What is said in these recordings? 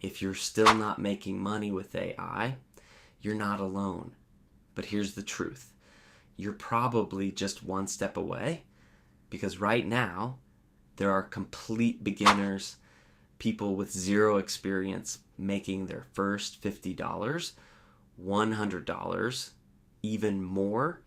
If you're still not making money with AI, you're not alone. But here's the truth. You're probably just one step away, because right now there are complete beginners, people with zero experience making their first $50, $100, even more,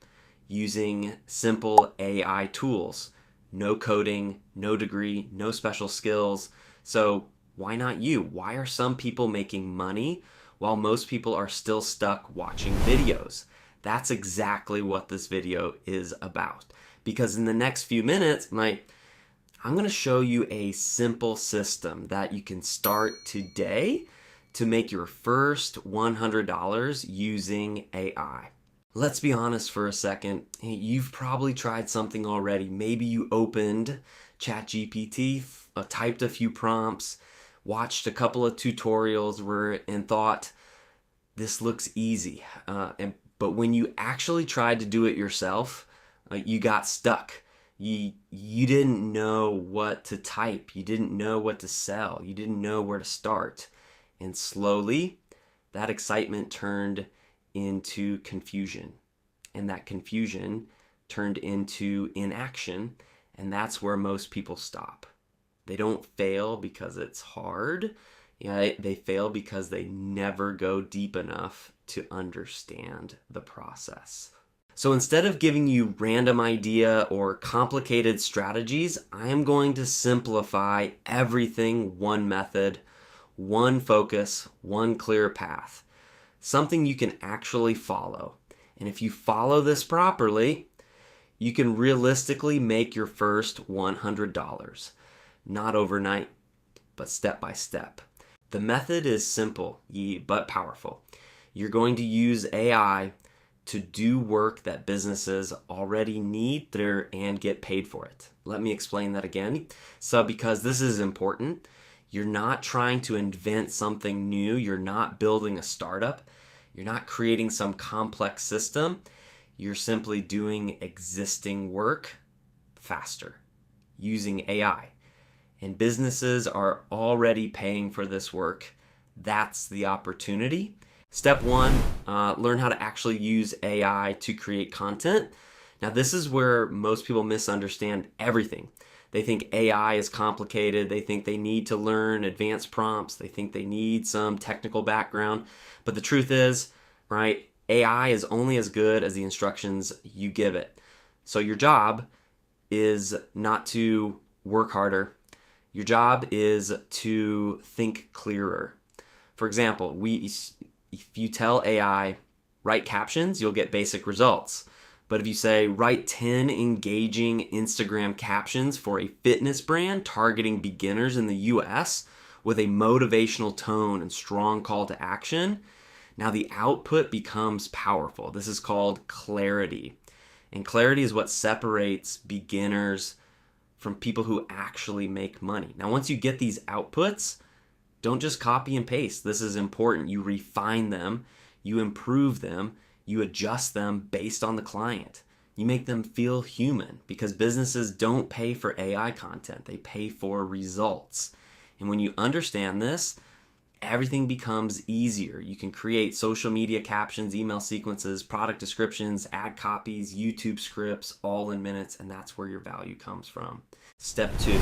using simple AI tools. No coding, no degree, no special skills. So why not you? Why are some people making money while most people are still stuck watching videos? That's exactly what this video is about. Because in the next few minutes, I'm going to show you a simple system that you can start today to make your first $100 using AI. Let's be honest for a second. You've probably tried something already. Maybe you opened ChatGPT, typed a few prompts, watched a couple of tutorials and thought, this looks easy. But when you actually tried to do it yourself, you got stuck. You didn't know what to type. You didn't know what to sell. You didn't know where to start. And slowly, that excitement turned into confusion. And that confusion turned into inaction. And that's where most people stop. They don't fail because it's hard. They fail because they never go deep enough to understand the process. So instead of giving you random idea or complicated strategies, I am going to simplify everything one method, one focus, one clear path. Something you can actually follow. And if you follow this properly, you can realistically make your first $100. Not overnight, but step by step. The method is simple but powerful. You're going to use AI to do work that businesses already need and get paid for it. Let me explain that again. So because this is important, you're not trying to invent something new. You're not building a startup. You're not creating some complex system. You're simply doing existing work faster using AI. And businesses are already paying for this work. That's the opportunity. Step one, learn how to actually use AI to create content. Now, this is where most people misunderstand everything. They think AI is complicated. They think they need to learn advanced prompts. They think they need some technical background. But the truth is, right, AI is only as good as the instructions you give it. So your job is not to work harder. Your job is to think clearer. For example, if you tell AI, write captions, you'll get basic results. But if you say, write 10 engaging Instagram captions for a fitness brand targeting beginners in the US with a motivational tone and strong call to action, now the output becomes powerful. This is called clarity. And clarity is what separates beginners from people who actually make money. Now, once you get these outputs, don't just copy and paste. This is important. You refine them, you improve them, you adjust them based on the client. You make them feel human, because businesses don't pay for AI content. They pay for results. And when you understand this, everything becomes easier. You can create social media captions, email sequences, product descriptions, ad copies, YouTube scripts, all in minutes, and that's where your value comes from. Step two,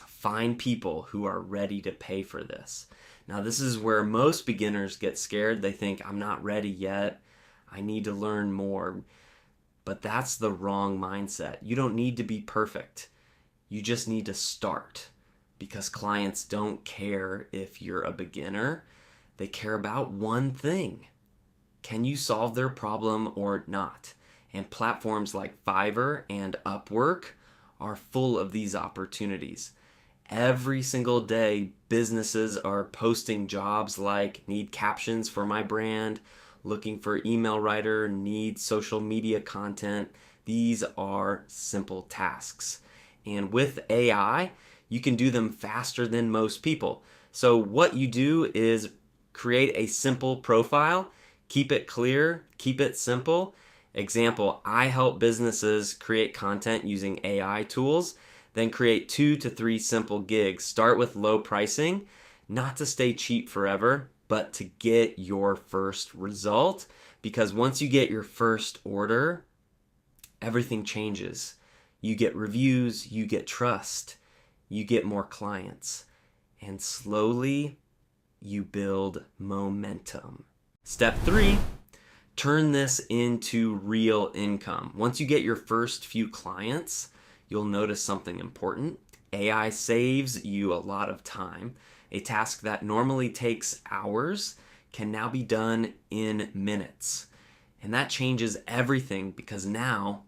find people who are ready to pay for this. Now, this is where most beginners get scared. They think, I'm not ready yet. I need to learn more. But that's the wrong mindset. You don't need to be perfect. You just need to start, because clients don't care if you're a beginner. They care about one thing. Can you solve their problem or not? And platforms like Fiverr and Upwork are full of these opportunities. Every single day, businesses are posting jobs like need captions for my brand, looking for email writer, need social media content. These are simple tasks. And with AI, you can do them faster than most people. So what you do is create a simple profile, keep it clear, keep it simple. Example, I help businesses create content using AI tools, then create 2 to 3 simple gigs. Start with low pricing, not to stay cheap forever, but to get your first result. Because once you get your first order, everything changes. You get reviews, you get trust, you get more clients, and slowly you build momentum. Step 3, turn this into real income. Once you get your first few clients, you'll notice something important. AI saves you a lot of time. A task that normally takes hours can now be done in minutes. And that changes everything because now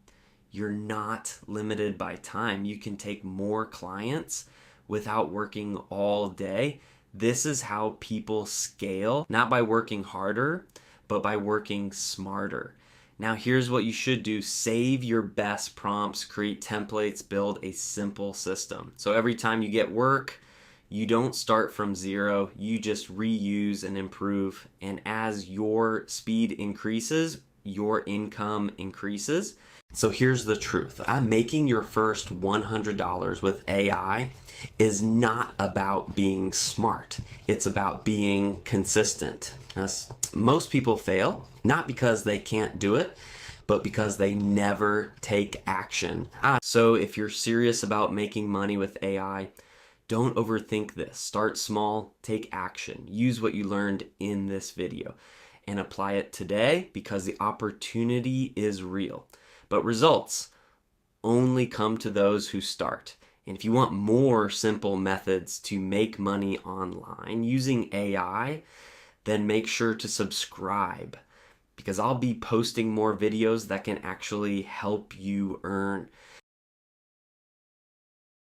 you're not limited by time. You can take more clients without working all day. This is how people scale, not by working harder, but by working smarter. Now, here's what you should do. Save your best prompts, create templates, build a simple system. So every time you get work, you don't start from zero, you just reuse and improve. And as your speed increases, your income increases. So here's the truth. Making your first $100 with AI is not about being smart. It's about being consistent. Most people fail, not because they can't do it, but because they never take action. So if you're serious about making money with AI, don't overthink this. Start small, take action. Use what you learned in this video and apply it today because the opportunity is real. But results only come to those who start. And if you want more simple methods to make money online using AI, then make sure to subscribe because I'll be posting more videos that can actually help you earn